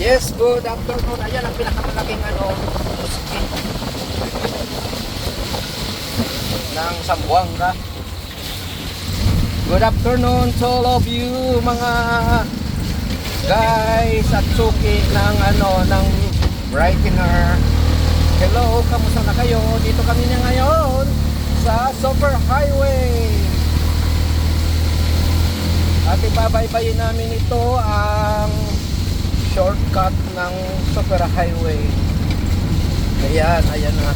Yes, good afternoon. Ayan ang pinakamalaking mosque ng Zamboanga. Good afternoon to all of you mga guys at suki ng ng Brightener. Hello, kamusta na kayo? Dito kami na ngayon sa Super Highway. At ibabaybayin namin ito ang shortcut ng Super Highway. Ayan na.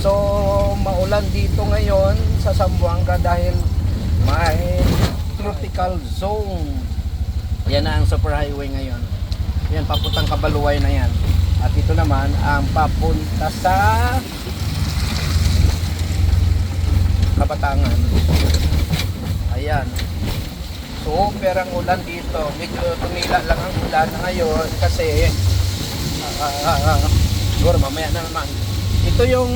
So, maulan dito ngayon sa Zamboanga dahil may tropical zone. Ayan na ang Super Highway ngayon. Ayan, papuntang Kabaluay na yan. At ito naman ang papunta sa Kabatangan. Ayan. Super ang ulan dito. Medyo tumila lang ang ulan ngayon kasi siguro mamaya na naman. Ito yung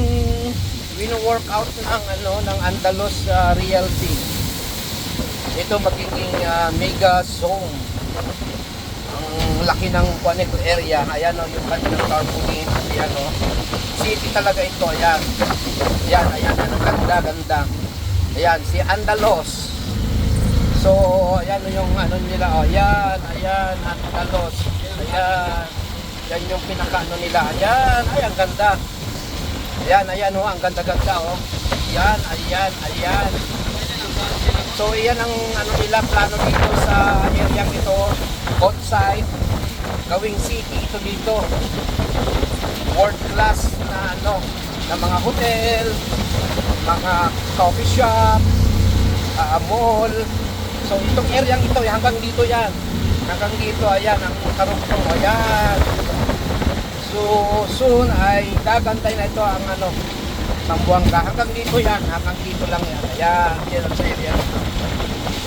wino-workout ng Andalos Realty. Ito magiging mega zone. Ang laki ng Juanito area. Ayan yung kanilang carpooling. Ayan city talaga ito. Ayan. Ayan ang ganda. Ayan si Andalos. So, ayan yung nila, ayan, Andalos, yan yung pinaka nila, ayan, ang ganda, ayan ang ganda, ayan, so, ayan ang nila, plano dito sa area ito, outside, gawing city ito dito, world class na mga hotel, mga coffee shop, mall. So itong area ito hanggang dito yan. Hanggang dito ayan ang karugtong ayan. So soon ay gagantay na ito ang Zamboanga. Hanggang dito yan, hanggang dito lang yan. Ayan, yan ang area nito.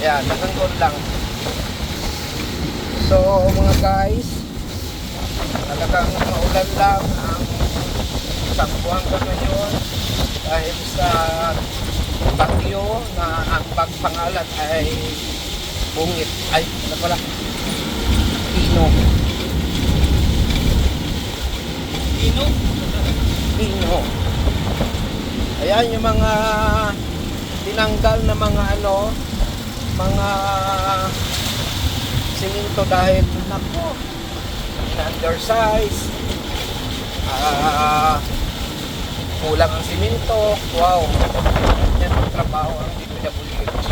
Ayan, hanggang doon lang. So mga guys, talagang maulan lang ang Zamboanga ngayon dahil sa bagyo na ang pagpangalan ay bungit. Ay, pala? Pino. Ayan yung mga tinanggal na mga mga siminto dahil undersize. Kulang ang siminto. Wow. Yan ang trabaho ang DPWH.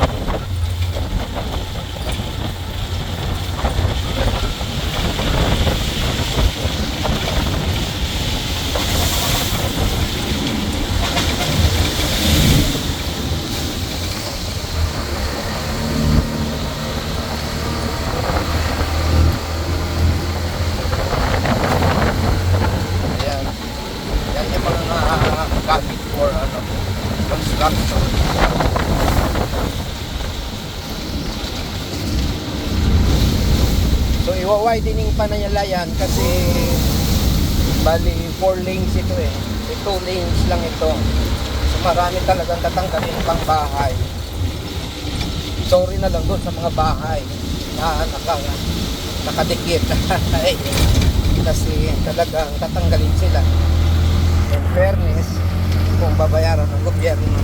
Yan yung mga gamit for construction. So iwa-widening pa na yan kasi bali 4 lanes ito eh. 2 lanes lang ito. So marami talagang tatanggalin pang bahay. Sorry na lang doon sa mga bahay na nakadikit. Kasi talagang tatanggalin sila. In fairness, kung babayaran ng gobyerno.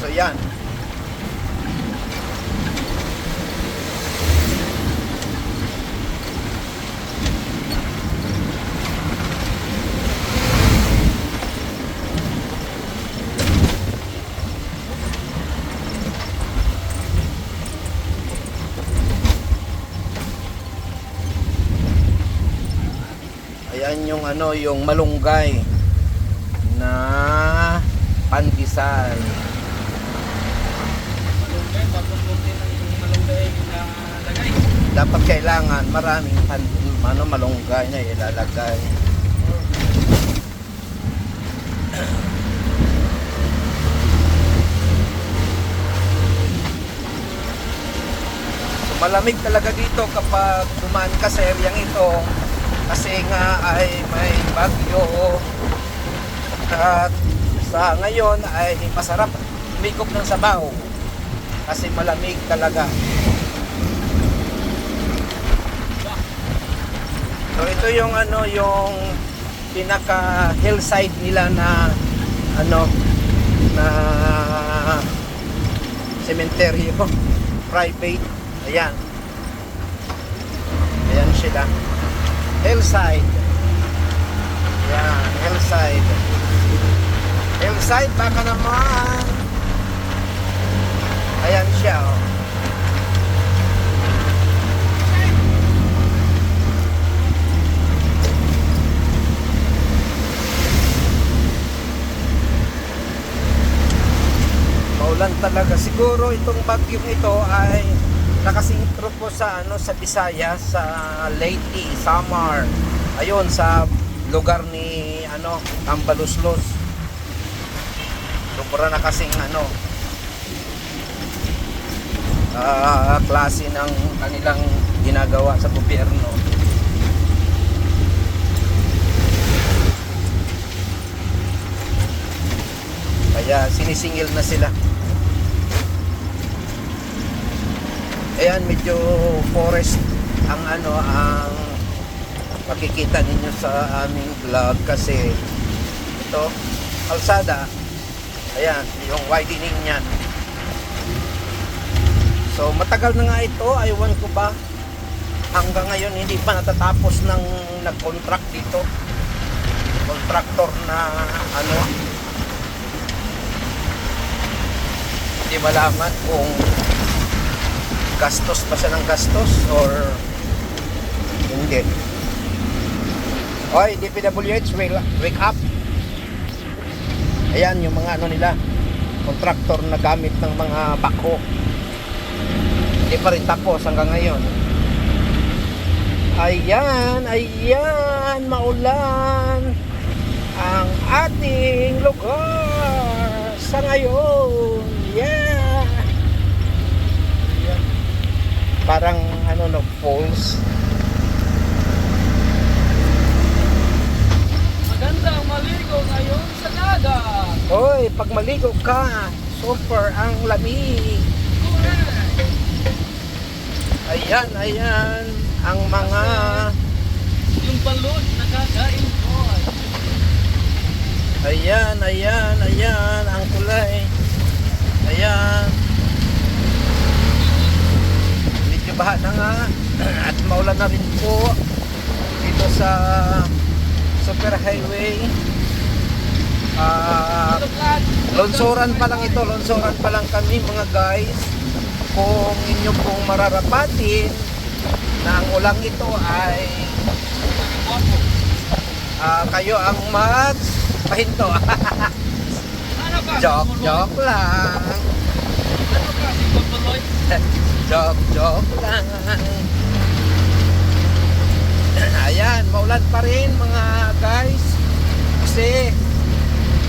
So yan. Ayan yung yung malunggay na pandesal. Dapat kailangan maraming malunggay na ilalagay. So, malamig talaga dito kapag dumaan ka sa area ito. Kasi nga ay may bagyo at sa ngayon ay masarap umikop ng sabaw kasi malamig talaga. ito yung ano, yung pinaka hillside nila na ano, na cemetery private. Ayan. Ayan sila. Hillside. Ayan, hillside. Hillside, baka naman. Ayan siya, oh. Maulan talaga. Siguro itong bagyong ito ay nakasintro po sa ano, sa Visayas, sa Leyte, Samar. Ayun, sa lugar ni ano, Tambaluslos. Sobra na kasing ano, klase ng kanilang ginagawa sa gobyerno. Kaya sinisingil na sila. Ayan, medyo forest ang ano, ang makikita ninyo sa aming vlog kasi ito, kalsada. Ayan, yung widening niyan. So matagal na nga ito, aywan ko ba hanggang ngayon hindi pa natatapos ng nag-contract dito, contractor na ano, hindi malaman kung gastos pa siya ng gastos or hindi. Oy, DPWH, wake up. Ayan yung mga ano nila, contractor na gamit ng mga backhoe. Hindi pa rin tapos hanggang ngayon. Ayan, ayan, maulan ang ating lugar sa ngayon. Yeah. Ayan. Parang ano, no, falls. Magandang maligo ngayon sa dagat. Hoy, pag maligo ka, super ang lamig. Ayan, ayan ang mga Yung balon nakakain ko. ayan, ayan, ayan ang kulay. Ayan. Medyo baha na nga at maulan na rin po dito sa super highway. Lonsoran pa lang ito, lonsoran pa lang kami mga guys. Kung inyo pong mararapatin na ang ulang ito ay kayo ang magpahinto. Ano ka? Joke lang. Ano ka? Si Babaloy? Joke lang. Ayan, maulan pa rin mga guys. Kasi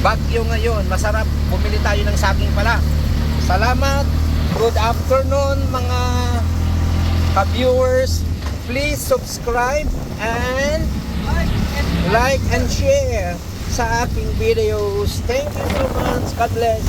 bagyo ngayon, masarap bumili tayo ng saging pala. Salamat. Good afternoon mga ka-viewers. Please subscribe and like and share sa aking videos. Thank you so much. God bless.